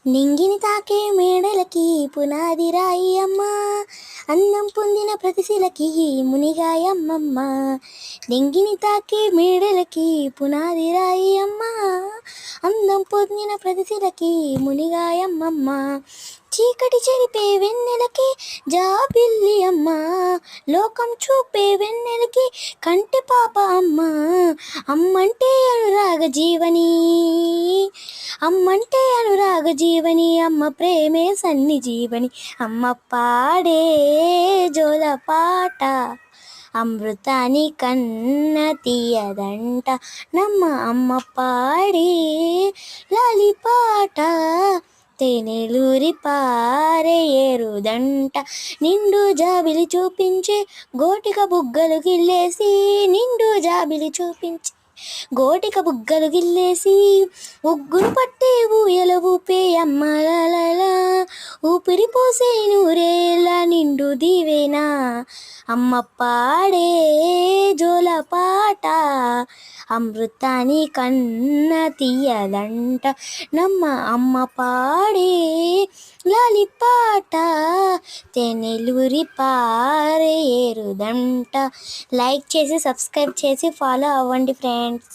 నింగిని తాకే మేడలకి పునాది రాయి అమ్మ, అన్నం పొందిన ప్రతిశిలకి మునిగాయమ్మమ్మ. నింగిని తాకే మేడలకి పునాది రాయి అమ్మ, అందం పొందిన ప్రతిశిలకి మునిగాయమ్మమ్మ. చీకటి చెరిపే వెన్నెలకి జాబిల్లి అమ్మ, లోకం చూపే వెన్నెలకి కంటి పాప అమ్మ. అమ్మంటే అనురాగ జీవని, అమ్మంటే అనురాగ జీవని, అమ్మ ప్రేమే సన్ని జీవని. అమ్మ పాడే జోల పాట అమృతాని కన్న తీయదంట నమ్మ. అమ్మ పాడే లాలి పాట తేనెలూరి పారే ఏరుదంట. నిండు జాబిలి చూపించే గోటిక బుగ్గలు గిల్లేసి, నిండు జాబిలి చూపించే గోటిక బుగ్గలు గిల్లేసి, ఉగ్గును పట్టే ఊయల ఊపే అమ్మలలా, ఊపిరి పోసే నూరేళ్ళ నిండు దీవేనా. అమ్మ పాడే జోల పాట అమృతాని కన్న తీయదంట నమ్మ. అమ్మ పాడే లాలి పాట తేనెలూరి పారే ఏరుదంట. లైక్ చేసి సబ్స్క్రైబ్ చేసి ఫాలో అవ్వండి ఫ్రెండ్స్.